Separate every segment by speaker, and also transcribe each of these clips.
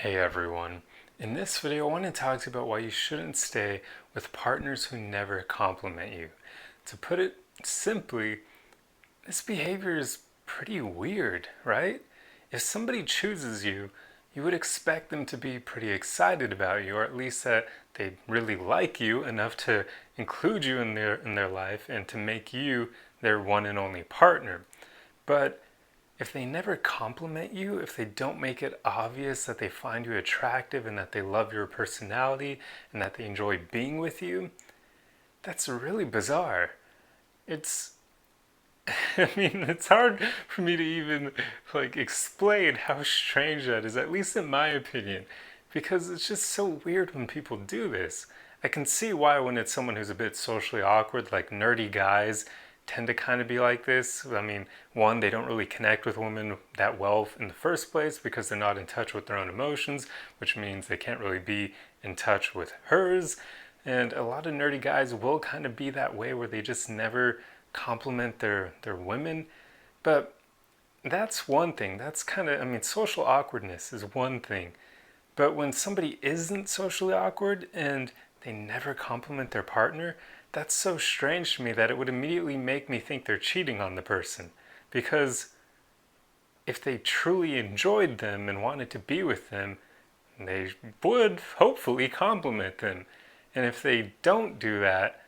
Speaker 1: Hey everyone. In this video I want to talk to you about why you shouldn't stay with partners who never compliment you. To put it simply, this behavior is pretty weird, right? If somebody chooses you, you would expect them to be pretty excited about you, or at least that they really like you enough to include you in their life and to make you their one and only partner. But if they never compliment you, if they don't make it obvious that they find you attractive and that they love your personality and that they enjoy being with you, that's really bizarre. It's it's hard for me to even explain how strange that is, at least in my opinion, because it's just so weird when people do this. I can see why when it's someone who's a bit socially awkward, like nerdy guys tend to kind of be like this. I mean, one, they don't really connect with women that well in the first place because they're not in touch with their own emotions, which means they can't really be in touch with hers. And a lot of nerdy guys will kind of be that way where they just never compliment their women. But that's one thing. That's kind of, social awkwardness is one thing. But when somebody isn't socially awkward and they never compliment their partner, that's so strange to me that it would immediately make me think they're cheating on the person. Because if they truly enjoyed them and wanted to be with them, they would hopefully compliment them. And if they don't do that,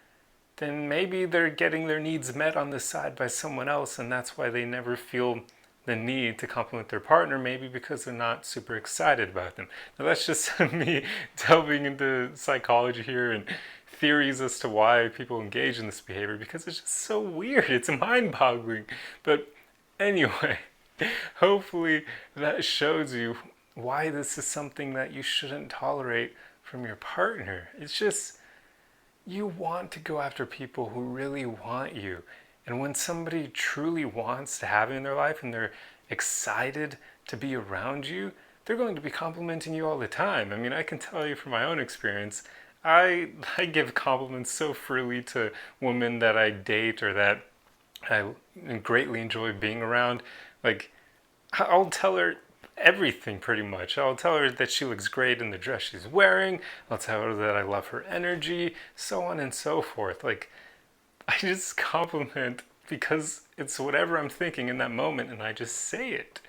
Speaker 1: then maybe they're getting their needs met on the side by someone else, and that's why they never feel the need to compliment their partner, maybe because they're not super excited about them. Now that's just me delving into psychology here and theories as to why people engage in this behavior, because it's just so weird. It's mind-boggling. But anyway, hopefully that shows you why this is something that you shouldn't tolerate from your partner. It's just, you want to go after people who really want you. And when somebody truly wants to have you in their life and they're excited to be around you, they're going to be complimenting you all the time. I mean, I can tell you from my own experience, I give compliments so freely to women that I date or that I greatly enjoy being around. Like, I'll tell her everything pretty much. I'll tell her that she looks great in the dress she's wearing. I'll tell her that I love her energy, so on and so forth. Like, I just compliment because it's whatever I'm thinking in that moment and I just say it.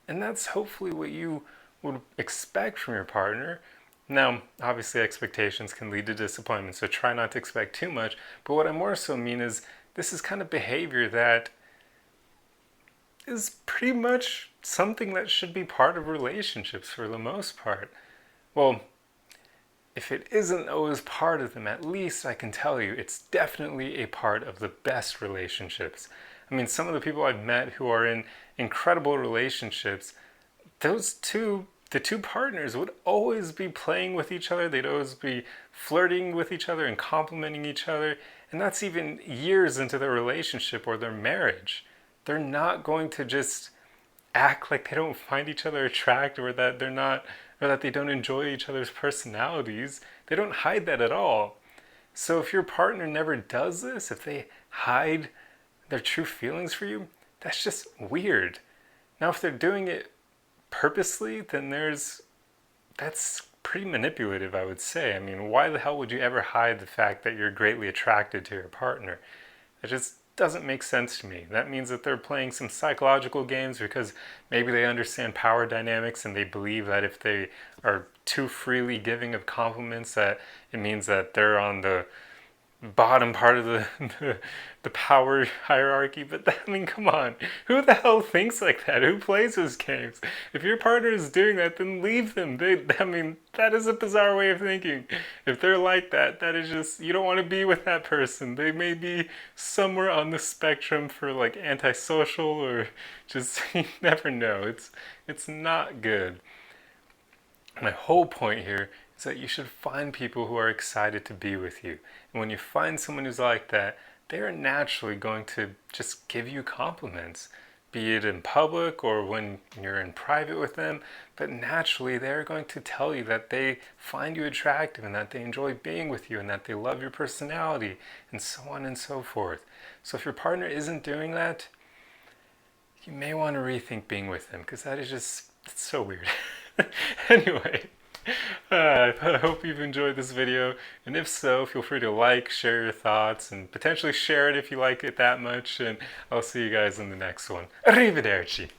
Speaker 1: And that's hopefully what you would expect from your partner. Now, obviously expectations can lead to disappointment, so try not to expect too much. But what I more so mean is this is kind of behavior that is pretty much something that should be part of relationships for the most part. Well, if it isn't always part of them, at least I can tell you it's definitely a part of the best relationships. I mean, some of the people I've met who are in incredible relationships, the two partners would always be playing with each other. They'd always be flirting with each other and complimenting each other. And that's even years into their relationship or their marriage. They're not going to just act like they don't find each other attractive or that they don't enjoy each other's personalities. They don't hide that at all. So if your partner never does this, if they hide their true feelings for you, that's just weird. Now if they're doing it purposely, then that's pretty manipulative, I would say. I mean, why the hell would you ever hide the fact that you're greatly attracted to your partner? It just doesn't make sense to me. That means that they're playing some psychological games because maybe they understand power dynamics and they believe that if they are too freely giving of compliments, that it means that they're on the bottom part of the power hierarchy. But come on, who the hell thinks like that? Who plays those games? If your partner is doing that, then leave them. That is a bizarre way of thinking. If they're like that, that is just, you don't want to be with that person. They may be somewhere on the spectrum for like antisocial or just you never know. It's not good. My whole point here is that you should find people who are excited to be with you. And when you find someone who's like that, they are naturally going to just give you compliments, be it in public or when you're in private with them. But naturally, they're going to tell you that they find you attractive and that they enjoy being with you and that they love your personality and so on and so forth. So if your partner isn't doing that, you may want to rethink being with them because that is just, it's so weird. Anyway, I hope you've enjoyed this video, and if so, feel free to like, share your thoughts, and potentially share it if you like it that much, and I'll see you guys in the next one. Arrivederci!